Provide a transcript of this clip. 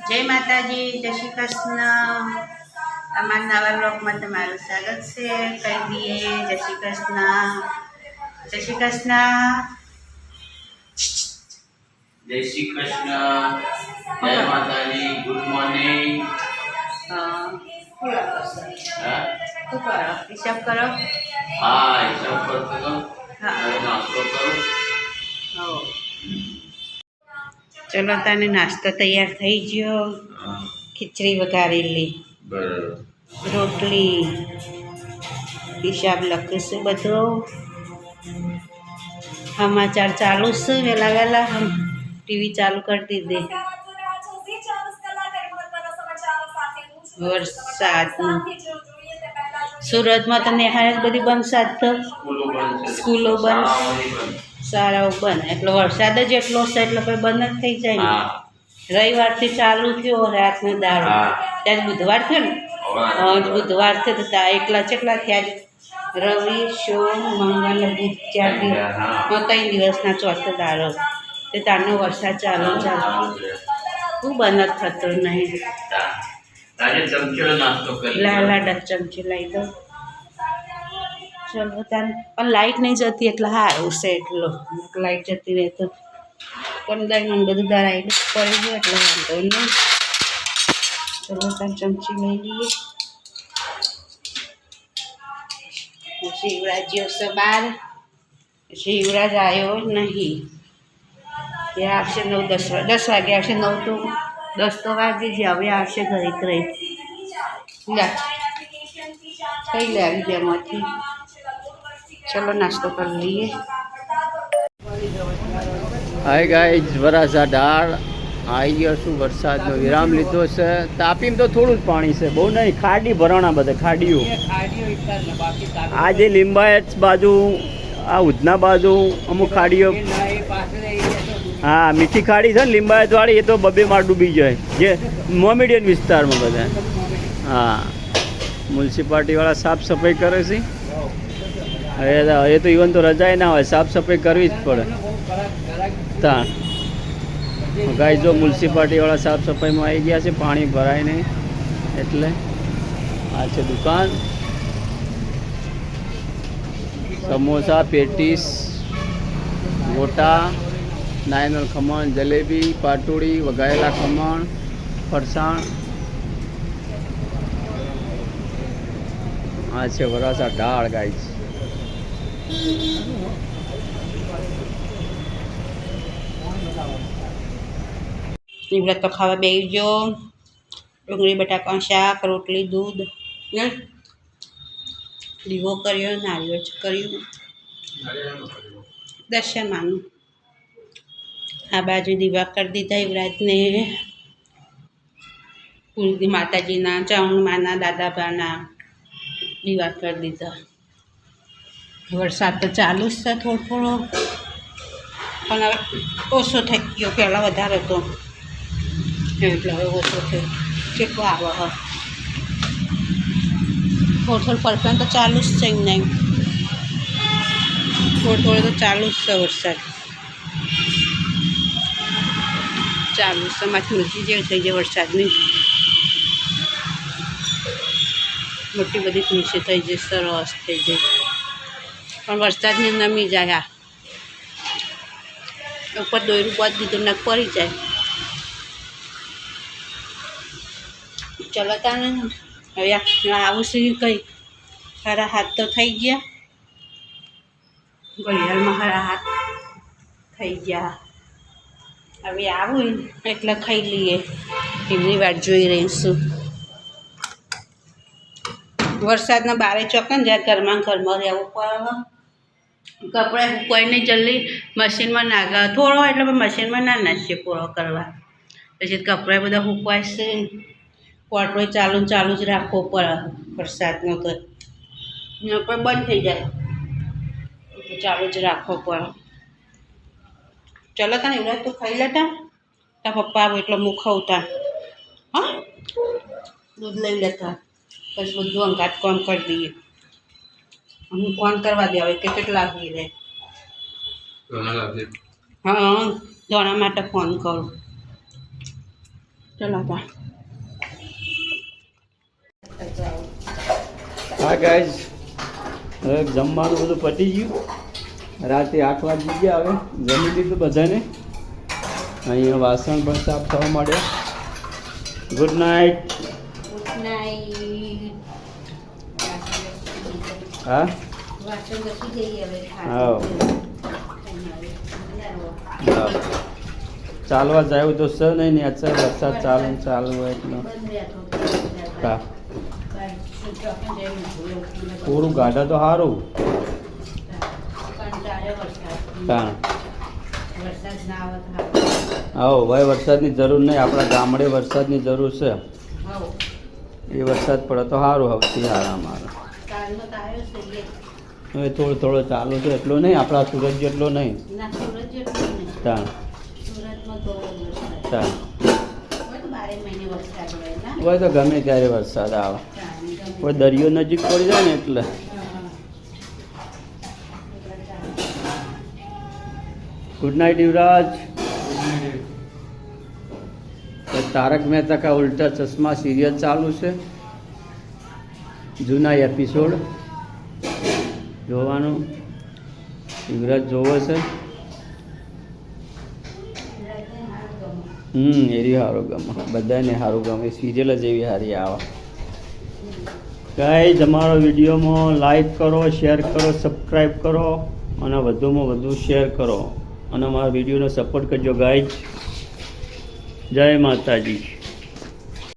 જય માતાજી, જય શ્રી કૃષ્ણ। અમારા નવા બ્લોગમાં તમારું સ્વાગત છે। કહી દઈએ જય શ્રી કૃષ્ણ, જય શ્રી કૃષ્ણ, જય શ્રી કૃષ્ણ, જય માતાજી, ગુડ મોર્નિંગ। શું કરો? હિસાબ કરો। હા, હિસાબ કરતો તો હા, નાસ્તો કરું। ચલો તને નાસ્તો તૈયાર થઈ ગયો। ખીચડી વઘારેલી, બરાબર, રોટલી, હિસાબ લખીશું બધો। સમાચાર ચાલુ છે, વહેલા વહેલા ટીવી ચાલુ કરી દીધી। વરસાદનું સુરતમાં તો નિહાળ બધી બંધ સાત તો સ્કૂલો બંધ, શાળાઓ બંધ, એટલે વરસાદ જ એટલો છે એટલે પછી બંધ જ થઈ જાય ને। રવિવારથી ચાલુ થયો રાતનો દાડો, ત્યારે બુધવાર થયો ને, બુધવાર થયો તો એકલા કેટલા થયા? રવિ, સોમ, મંગળ, બુધ, 4 દિવસ, 3 દિવસના ચોથો દાડો તે તારનો વરસાદ ચાલુ હું બંધ જ થતો નહીં। લાડા ચમચી લઈ દો। ચલો તાર પણ લાઈટ નહીં જતી એટલે સારું છે, એટલો લાઈટ જતી રહે તો પંદર મિનિટ બધું દરાઈ પડી ગયું એટલે વાંધો નહીં। ચલો તાર ચમચી લઈ લઈએ। શિવરાજ્યો છે બહાર, શિવરાજ આવ્યો નહીં, તે આવશે 9-10 વાગે આવશે। 9 તો 10 તો વાગે જ હવે આવશે ઘડીક રહી। કઈ લે આવી બેમાંથી। ચલો નાસ્તો કરી લઈએ। હાય ગાઈઝ, વરાસા ઢાળ આવી ગયો છું। વરસાદનો વિરામ લીધો છે। તાપીમાં તો થોડું જ પાણી છે, બહુ નહીં। ખાડી ભરાણા બધે ખાડીઓ, આજે લિંબાયત બાજુ, આ ઉધના બાજુ અમુક ખાડીઓ। હા, મીઠી ખાડી છે ને લિંબાયત વાળી, એ તો 2 માળ ડૂબી જાય, જે મોમેડિયન વિસ્તારમાં બધા। હા, મ્યુનિસિપાલિટીવાળા સાફ સફાઈ કરે છે। હવે તો ઇવન તો રજાએ ના હોય, સાફ સફાઈ કરવી જ પડે। તા ગાય જો મ્યુનિસિપાલિટીવાળા સાફ સફાઈમાં આવી ગયા છે, પાણી ભરાય નહીં એટલે। આ છે દુકાન, સમોસા, પેટીસ, ગોટા, નાયનલ ખમણ, જલેબી, પાટોડી, વઘાયેલા ખમણ, ફરસાણ। આ છે વરાસા ઢાળ ગાઈઝ। નિવૃત્ત તો ખાવા બેસી ગયો। ડુંગળી બટાકાનું શાક, રોટલી, દૂધ, દીવો કર્યો, નારિયેળ કર્યું, દર્શનમાંનું આ બાજુ દીવા કરી દીધા। યુવરાજને કુલદી માતાજીના, ચામુંડમાના, દાદાબાના દીવા કરી દીધા। વરસાદ તો ચાલુ જ છે થોડો થોડો, પણ હવે ઓછો થઈ ગયો, પહેલાં વધારે હતો એટલે હવે ઓછો થયો। કેટલો આવે હવે થોડો પરફેક્ટ તો ચાલુ જ છે, નહીં થોડો તો ચાલુ જ છે વરસાદ ચાલુ છે। માથી ઊંચી જેવી થઈ જાય વરસાદની, મોટી બધી તુલસી થઈ જાય, સરસ થઈ જાય, પણ વરસાદની નમી જાય। આ ઉપર દોયરું બાદ દીધું નાક પડી જાય। ચલો તાને હવે આવું છે કંઈ હારા હાથ તો થઈ ગયા, ઘડિયાળમાં હારા હાથ થઈ ગયા। હવે આવું એટલે ખાઈ લઈએ, એમની વાટ જોઈ રહીશું। વરસાદના બારે ચોકે ને જ્યારે ઘરમાં રહેવું પડે, કપડાં કોઈ નહીં, જલ્દી મશીનમાં નાખે થોડો એટલે મશીનમાં ના નાખીએ પૂરો કરવા, પછી કપડાં બધા સૂકવાય છે। ક્વાટરો ચાલુ જ રાખવો પડે વરસાદનો, તો પણ બંધ થઈ જાય તો ચાલુ જ રાખવો પડે। ચલો તને યુવરાજ તું ખાઈ લેતા, તાર પપ્પા આવો એટલે હું ખાવતા। હા, દૂધ લઈ લેતા, પછી બધું અંગાત કામ કરી દઈએ। હું ફોન કરવા દે હવે કે કેટલા વાગી રહે। હા, ધોણા માટે ફોન કરું। ચલો તા હા ગાઈઝ, હવે જમવાનું બધું પતી ગયું. રાતે 8 વાગી ગયા. હવે જમી લીધું બધાને. અહીંયા વાસણ પણ સાફ થવા માંડ્યા. Good night. Good night. હા વાસણ ઘસી જઈએ હવે. હા હા, ચાલવા જાય તો સર નહીં ને અત્યારે વરસાદ ચાલુ હોય એટલે હા થોડું ગાઢા તો સારું. હા આવો ભાઈ, વરસાદની જરૂર નહીં. આપણા ગામડે વરસાદની જરૂર છે. એ વરસાદ પડે તો સારું. સૌથી સારા મારે હવે થોડો થોડો ચાલુ છે, એટલો નહીં. આપણા સુરત જેટલો નહીં. તાણ તાણ હોય તો ગમે ત્યારે વરસાદ આવે. કોઈ દરિયો નજીક પડી જાય ને એટલે. ગુડ નાઇટ યુવરાજ. તારક મહેતા કા ઉલ્ટા ચશ્મા સિરિયલ ચાલુ છે. જૂના એપિસોડ જોવાનું યુવરાજ જોવે છે. એરી સારું ગમે, બધાને સારું ગમે. સિરિયલ જ એવી સારી આવે. ગાઈઝ, અમારો વિડીયોમાં લાઈક કરો, શેર કરો, સબસ્ક્રાઈબ કરો અને વધુમાં વધુ શેર કરો અને અમારા વિડીયોને સપોર્ટ કરજો ગાઈઝ. જય માતાજી.